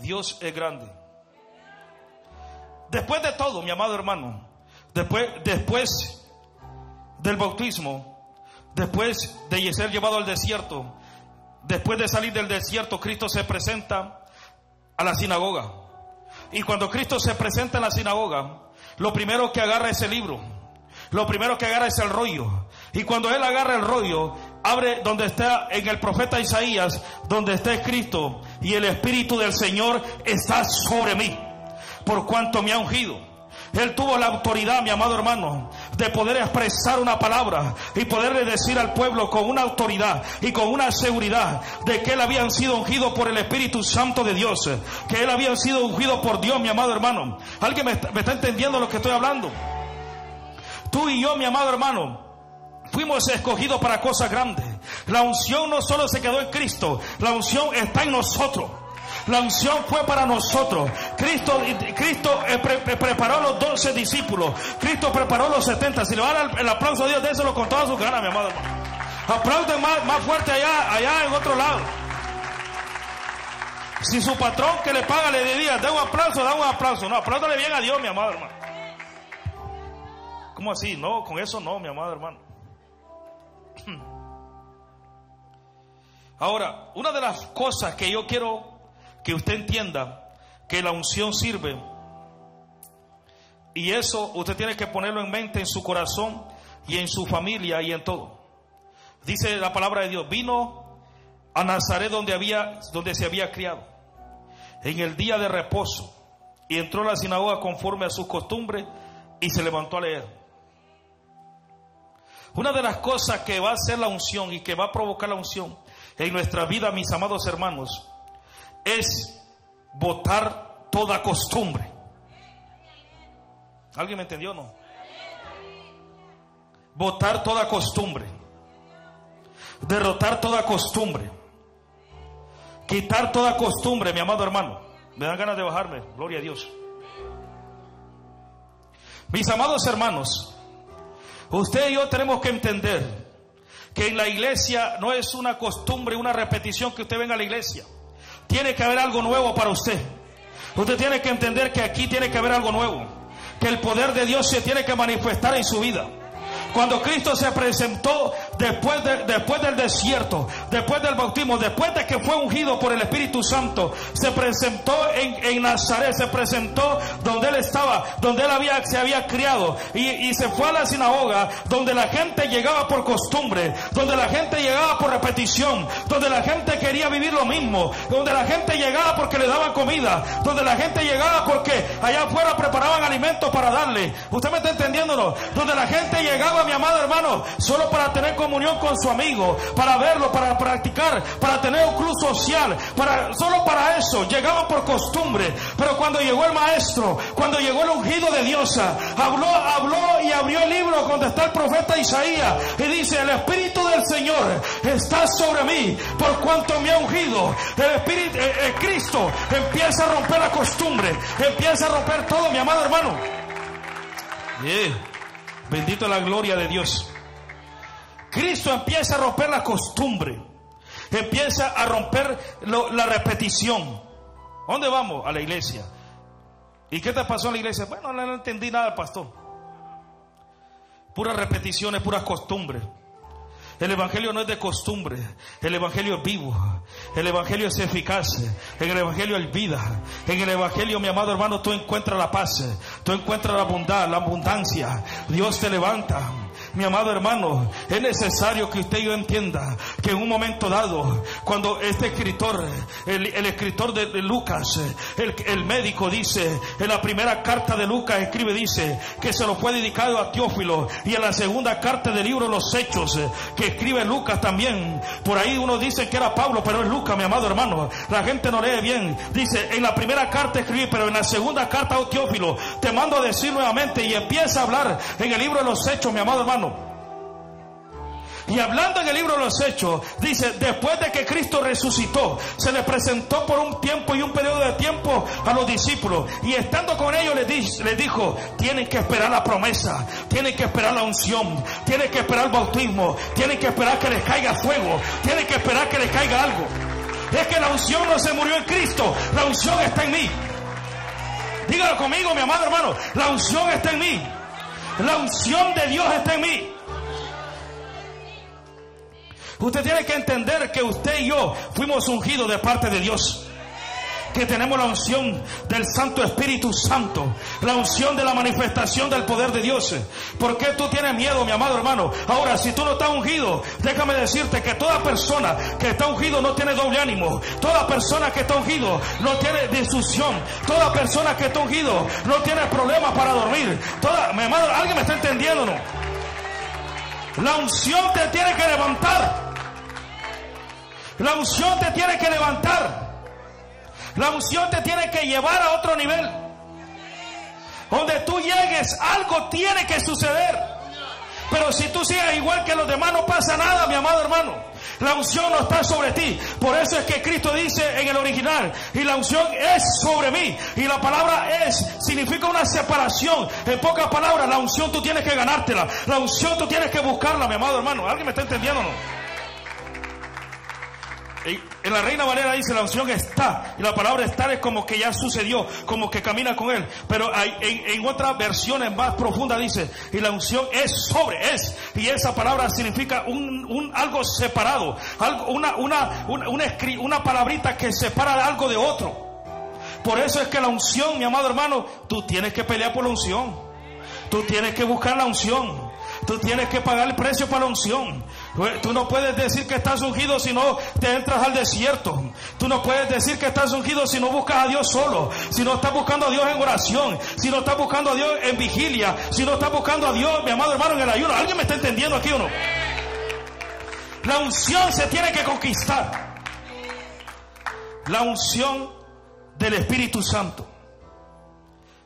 Dios es grande. Después de todo, mi amado hermano, después del bautismo, después de ser llevado al desierto, después de salir del desierto, Cristo se presenta a la sinagoga. Y cuando Cristo se presenta en la sinagoga, lo primero que agarra es el libro, lo primero que agarra es el rollo. Y cuando él agarra el rollo, abre donde está en el profeta Isaías, donde está escrito: y el Espíritu del Señor está sobre mí, por cuanto me ha ungido. Él tuvo la autoridad, mi amado hermano, de poder expresar una palabra y poderle decir al pueblo con una autoridad y con una seguridad de que él había sido ungido por el Espíritu Santo de Dios, que él había sido ungido por Dios, mi amado hermano. ¿Alguien me está entendiendo lo que estoy hablando? Tú y yo, mi amado hermano, fuimos escogidos para cosas grandes. La unción no solo se quedó en Cristo, la unción está en nosotros. La unción fue para nosotros. Cristo preparó los 12 discípulos. Cristo preparó los 70. Si le van el aplauso a Dios, déselo con todas sus ganas, mi amado hermano. Aplauden más fuerte allá en otro lado. Si su patrón que le paga le diría: da un aplauso. No, apláudale bien a Dios, mi amado hermano. ¿Cómo así? No, con eso no, mi amado hermano. Ahora, una de las cosas que yo quiero que usted entienda, que la unción sirve, y eso usted tiene que ponerlo en mente, en su corazón y en su familia y en todo. Dice la palabra de Dios: vino a Nazaret donde se había criado, en el día de reposo, y entró a la sinagoga conforme a sus costumbres y se levantó a leer. Una de las cosas que va a hacer la unción y que va a provocar la unción en nuestra vida, mis amados hermanos, es botar toda costumbre. ¿Alguien me entendió o no? Botar toda costumbre, derrotar toda costumbre, quitar toda costumbre, mi amado hermano. Me dan ganas de bajarme, gloria a Dios. Mis amados hermanos, usted y yo tenemos que entender que en la iglesia no es una costumbre, una repetición que usted venga a la iglesia. Tiene que haber algo nuevo para usted. Usted tiene que entender que aquí tiene que haber algo nuevo, que el poder de Dios se tiene que manifestar en su vida. Cuando Cristo se presentó después del desierto, después del bautismo, después de que fue ungido por el Espíritu Santo, se presentó en Nazaret, se presentó donde él estaba, donde se había criado, y se fue a la sinagoga, donde la gente llegaba por costumbre, donde la gente llegaba por repetición, donde la gente quería vivir lo mismo, donde la gente llegaba porque le daban comida, donde la gente llegaba porque allá afuera preparaban alimentos para darle. ¿Usted me está entendiendo, no? Donde la gente llegaba, mi amado hermano, solo para tener comunión con su amigo, para verlo, para practicar, para tener un club social, solo para eso, llegaban por costumbre. Pero cuando llegó el maestro, cuando llegó el ungido de Dios, habló y abrió el libro donde está el profeta Isaías, y dice: el Espíritu del Señor está sobre mí, por cuanto me ha ungido. El Cristo empieza a romper la costumbre, empieza a romper todo, mi amado hermano. Bendito la gloria de Dios. Cristo empieza a romper la costumbre, empieza a romper la repetición. ¿A dónde vamos? A la iglesia. ¿Y qué te pasó en la iglesia? Bueno, no entendí nada, pastor. Puras repeticiones, puras costumbres. El evangelio no es de costumbre, el evangelio es vivo, el evangelio es eficaz, en el evangelio hay vida. En el evangelio, mi amado hermano, tú encuentras la paz, tú encuentras la abundancia. Dios te levanta. Mi amado hermano, es necesario que usted y yo entienda que en un momento dado, cuando este escritor, el escritor de Lucas, el médico, dice, en la primera carta de Lucas escribe, dice que se lo fue dedicado a Teófilo, y en la segunda carta del libro Los Hechos, que escribe Lucas también, por ahí uno dice que era Pablo, pero es Lucas, mi amado hermano, la gente no lee bien. Dice, en la primera carta escribí, pero en la segunda carta, oh Teófilo, te mando a decir nuevamente, y empieza a hablar en el libro de Los Hechos, mi amado hermano. Y hablando en el libro de los Hechos, dice, después de que Cristo resucitó, se le presentó por un tiempo y un periodo de tiempo a los discípulos, y estando con ellos les dijo, tienen que esperar la promesa, tienen que esperar la unción, tienen que esperar el bautismo, tienen que esperar que les caiga fuego, tienen que esperar que les caiga algo. Es que la unción no se murió en Cristo, la unción está en mí. Dígalo conmigo, mi amado hermano, la unción está en mí. La unción de Dios está en mí. Usted tiene que entender que usted y yo fuimos ungidos de parte de Dios, que tenemos la unción del Santo Espíritu Santo, la unción de la manifestación del poder de Dios. ¿Por qué tú tienes miedo, mi amado hermano? Ahora, si tú no estás ungido, déjame decirte que toda persona que está ungido no tiene doble ánimo. Toda persona que está ungido no tiene discusión. Toda persona que está ungido no tiene problemas para dormir. Mi amado, ¿alguien me está entendiendo, no? La unción te tiene que levantar. La unción te tiene que levantar. La unción te tiene que llevar a otro nivel. Donde tú llegues, algo tiene que suceder. Pero si tú sigues igual que los demás, no pasa nada, mi amado hermano. La unción no está sobre ti. Por eso es que Cristo dice en el original, y la unción es sobre mí. Y la palabra es, significa una separación. En pocas palabras, la unción tú tienes que ganártela. La unción tú tienes que buscarla, mi amado hermano. ¿Alguien me está entendiendo o no? En la Reina Valera dice la unción está, y la palabra estar es como que ya sucedió, como que camina con él. Pero en otras versiones más profundas dice, y la unción es sobre, y esa palabra significa un algo separado, algo, una palabrita que separa algo de otro. Por eso es que la unción, mi amado hermano, tú tienes que pelear por la unción, tú tienes que buscar la unción. Tú tienes que pagar el precio para la unción. Tú no puedes decir que estás ungido si no te entras al desierto. Tú no puedes decir que estás ungido si no buscas a Dios solo, si no estás buscando a Dios en oración, si no estás buscando a Dios en vigilia, si no estás buscando a Dios, mi amado hermano, en el ayuno. ¿Alguien me está entendiendo aquí o no? La unción se tiene que conquistar. La unción del Espíritu Santo.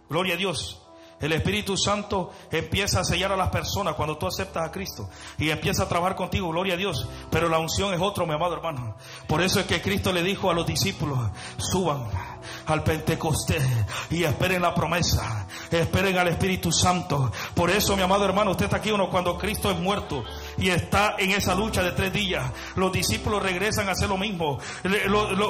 Gloria a Dios. El Espíritu Santo empieza a sellar a las personas cuando tú aceptas a Cristo y empieza a trabajar contigo, gloria a Dios. Pero la unción es otro, mi amado hermano. Por eso es que Cristo le dijo a los discípulos, suban al Pentecostés y esperen la promesa, esperen al Espíritu Santo. Por eso, mi amado hermano, usted está aquí uno, cuando Cristo es muerto y está en esa lucha de 3 días, los discípulos regresan a hacer lo mismo.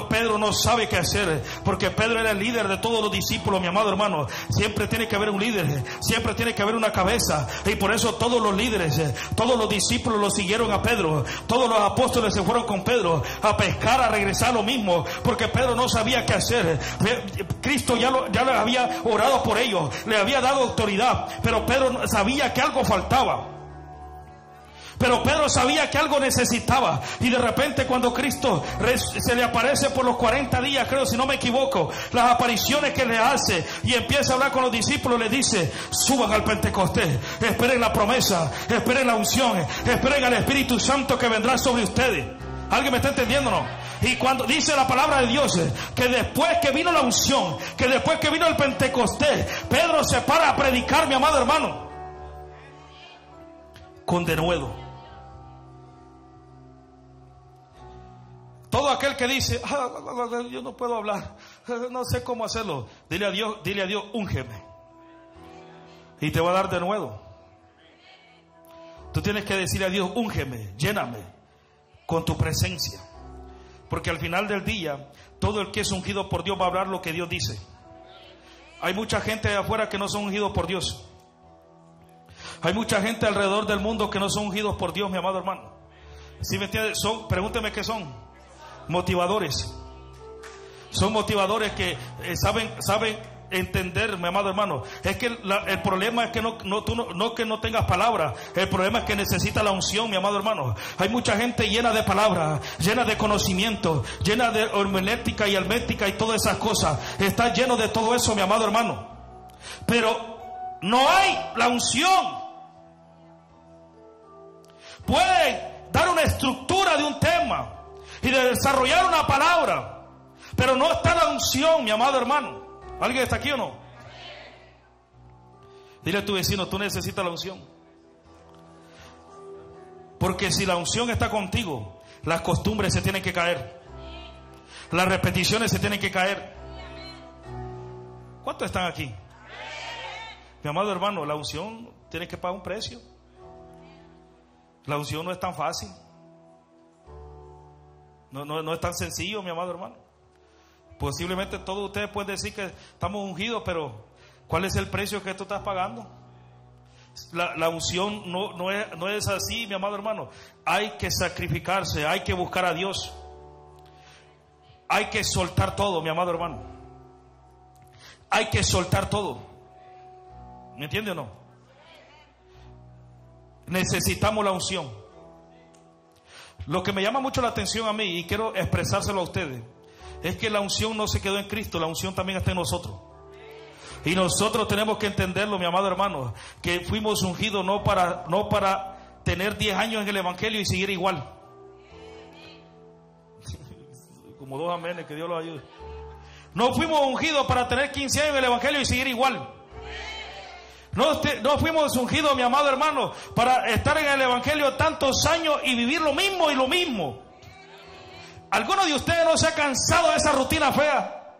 Pedro no sabe qué hacer, porque Pedro era el líder de todos los discípulos, mi amado hermano. Siempre tiene que haber un líder, siempre tiene que haber una cabeza, y por eso todos los líderes, todos los discípulos lo siguieron a Pedro. Todos los apóstoles se fueron con Pedro a pescar, a regresar lo mismo, porque Pedro no sabía qué hacer. Cristo ya le había orado por ellos, le había dado autoridad, pero Pedro sabía que algo faltaba. Pero Pedro sabía que algo necesitaba. Y de repente, cuando Cristo se le aparece por los 40 días, creo, si no me equivoco, las apariciones que le hace y empieza a hablar con los discípulos, le dice, suban al Pentecostés, esperen la promesa, esperen la unción, esperen al Espíritu Santo que vendrá sobre ustedes. ¿Alguien me está entendiendo o no? Y cuando dice la palabra de Dios que después que vino la unción, que después que vino el Pentecostés, Pedro se para a predicar, mi amado hermano, con denuedo. Todo aquel que dice, yo no puedo hablar, no sé cómo hacerlo, dile a Dios, úngeme, y te va a dar de nuevo. Tú tienes que decirle a Dios, úngeme, lléname con tu presencia, porque al final del día, todo el que es ungido por Dios va a hablar lo que Dios dice. Hay mucha gente de afuera que no son ungidos por Dios. Hay mucha gente alrededor del mundo que no son ungidos por Dios, mi amado hermano. ¿Sí me entiendes? Pregúnteme qué son. Motivadores. Son motivadores que saben entender, mi amado hermano. Es que el problema es que no que no tengas palabra. El problema es que necesita la unción, mi amado hermano. Hay mucha gente llena de palabras, llena de conocimiento, llena de hermenéutica y almética y todas esas cosas. Está lleno de todo eso, mi amado hermano. Pero no hay la unción. Pueden dar una estructura de un tema y de desarrollar una palabra, pero no está la unción, mi amado hermano. ¿Alguien está aquí o no? Dile a tu vecino, tú necesitas la unción. Porque si la unción está contigo, las costumbres se tienen que caer, las repeticiones se tienen que caer. ¿Cuántos están aquí? Mi amado hermano, la unción tiene que pagar un precio. La unción no es tan fácil. No es tan sencillo, mi amado hermano. Posiblemente todos ustedes pueden decir que estamos ungidos, pero ¿cuál es el precio que tú estás pagando? La unción no es así, mi amado hermano. Hay que sacrificarse, hay que buscar a Dios. Hay que soltar todo, mi amado hermano. Hay que soltar todo. ¿Me entiende o no? Necesitamos la unción. Lo que me llama mucho la atención a mí, y quiero expresárselo a ustedes, es que la unción no se quedó en Cristo, la unción también está en nosotros. Y nosotros tenemos que entenderlo, mi amado hermano, que fuimos ungidos no para tener 10 años en el Evangelio y seguir igual. Como 2 amenes, que Dios los ayude. No fuimos ungidos para tener 15 años en el Evangelio y seguir igual. No fuimos ungidos, mi amado hermano, para estar en el Evangelio tantos años y vivir lo mismo y lo mismo. ¿Alguno de ustedes no se ha cansado de esa rutina fea?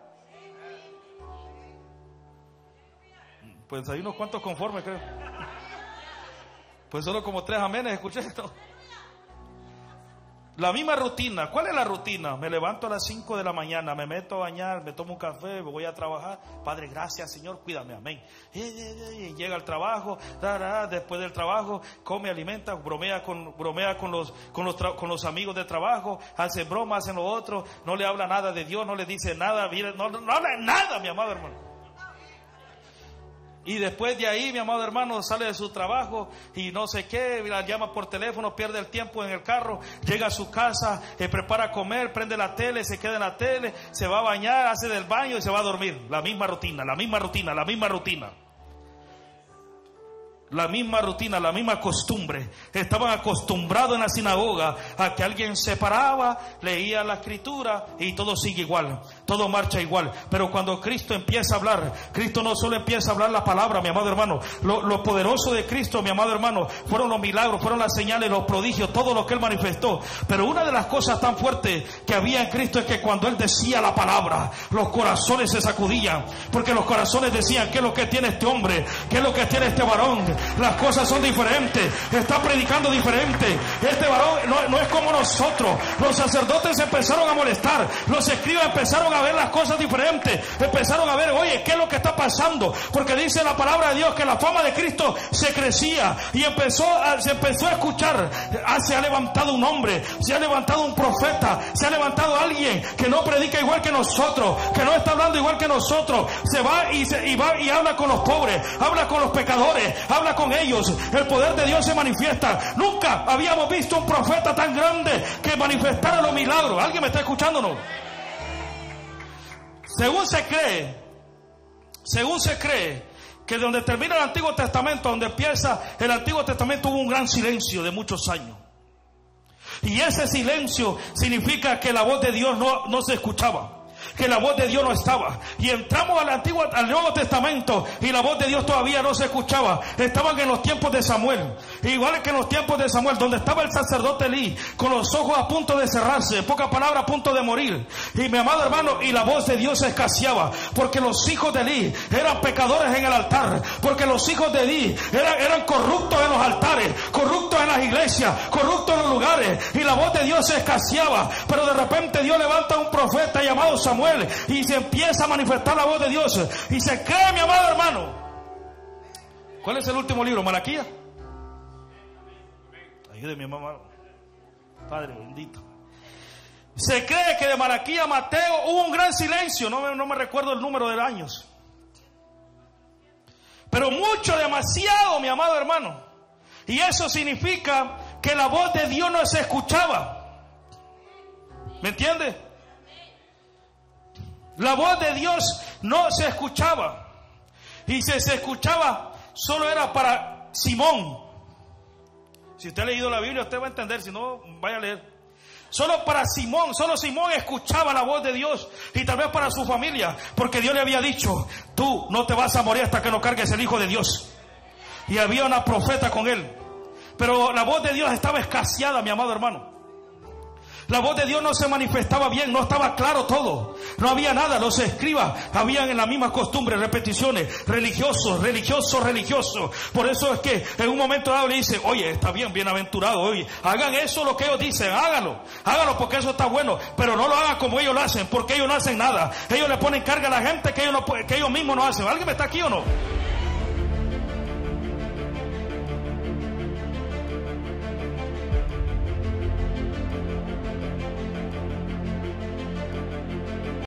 Pues hay unos cuantos conformes, creo. Pues solo como 3 amenes escuché esto. La misma rutina. ¿Cuál es la rutina? Me levanto a las 5 de la mañana, me meto a bañar, me tomo un café, me voy a trabajar. Padre, gracias, Señor, cuídame, amén. Y llega al trabajo, después del trabajo, come, alimenta, bromea con los amigos de trabajo, hace bromas, hacen lo otro, no le habla nada de Dios, no le dice nada, no habla nada, mi amado hermano. Y después de ahí, mi amado hermano, sale de su trabajo y no sé qué, la llama por teléfono, pierde el tiempo en el carro, llega a su casa, prepara a comer, prende la tele, se queda en la tele, se va a bañar, hace del baño y se va a dormir. La misma rutina, la misma rutina, la misma rutina. La misma rutina, la misma costumbre. Estaban acostumbrados en la sinagoga a que alguien se paraba, leía la escritura y todo sigue igual, todo marcha igual. Pero cuando Cristo empieza a hablar, Cristo no solo empieza a hablar la palabra, mi amado hermano. Lo poderoso de Cristo, mi amado hermano, fueron los milagros, fueron las señales, los prodigios, todo lo que Él manifestó. Pero una de las cosas tan fuertes que había en Cristo es que cuando Él decía la palabra, los corazones se sacudían, porque los corazones decían: ¿qué es lo que tiene este hombre? ¿Qué es lo que tiene este varón? Las cosas son diferentes, está predicando diferente. Este varón no es como nosotros. Los sacerdotes empezaron a molestar, los escribas empezaron a ver las cosas diferentes, empezaron a ver, oye, ¿qué es lo que está pasando? Porque dice la palabra de Dios que la fama de Cristo se crecía y se empezó a escuchar. Se ha levantado un hombre, se ha levantado un profeta, se ha levantado alguien que no predica igual que nosotros, que no está hablando igual que nosotros. Se va y habla con los pobres, habla con los pecadores, habla con ellos. El poder de Dios se manifiesta. Nunca habíamos visto un profeta tan grande que manifestara los milagros. ¿Alguien me está escuchando o no? Según se cree que donde termina el Antiguo Testamento, donde empieza el Antiguo Testamento, hubo un gran silencio de muchos años. Y ese silencio significa que la voz de Dios no se escuchaba, que la voz de Dios no estaba. Y entramos al Nuevo Testamento y la voz de Dios todavía no se escuchaba. Estaban en los tiempos de Samuel, igual que en los tiempos de Samuel, donde estaba el sacerdote Elí con los ojos a punto de cerrarse, en pocas palabras, a punto de morir. Y mi amado hermano, y la voz de Dios se escaseaba, porque los hijos de Elí eran pecadores en el altar, porque los hijos de Elí eran corruptos en los altares, corruptos en las iglesias, corruptos en los lugares, y la voz de Dios se escaseaba. Pero de repente Dios levanta un profeta llamado Samuel y se empieza a manifestar la voz de Dios y se cree, mi amado hermano. ¿Cuál es el último libro? ¿Malaquías? Ayúdeme, mamá. Padre bendito. Se cree que de Malaquías a Mateo hubo un gran silencio. No me recuerdo el número de años, pero mucho, demasiado, mi amado hermano. Y eso significa que la voz de Dios no se escuchaba. ¿Me entiende? La voz de Dios no se escuchaba. Y si se escuchaba, solo era para Simón. Si usted ha leído la Biblia, usted va a entender. Si no, vaya a leer. Solo para Simón, solo Simón escuchaba la voz de Dios. Y tal vez para su familia, porque Dios le había dicho: tú no te vas a morir hasta que no cargues el Hijo de Dios. Y había una profeta con él. Pero la voz de Dios estaba escaseada, mi amado hermano. La voz de Dios no se manifestaba bien, no estaba claro todo. No había nada, los escribas habían en la misma costumbre, repeticiones, religiosos. Por eso es que en un momento dado le dice, oye, está bien, bienaventurado, oye, hagan eso lo que ellos dicen, háganlo porque eso está bueno, pero no lo hagan como ellos lo hacen, porque ellos no hacen nada. Ellos le ponen carga a la gente que ellos mismos no hacen. ¿Alguien me está aquí o no?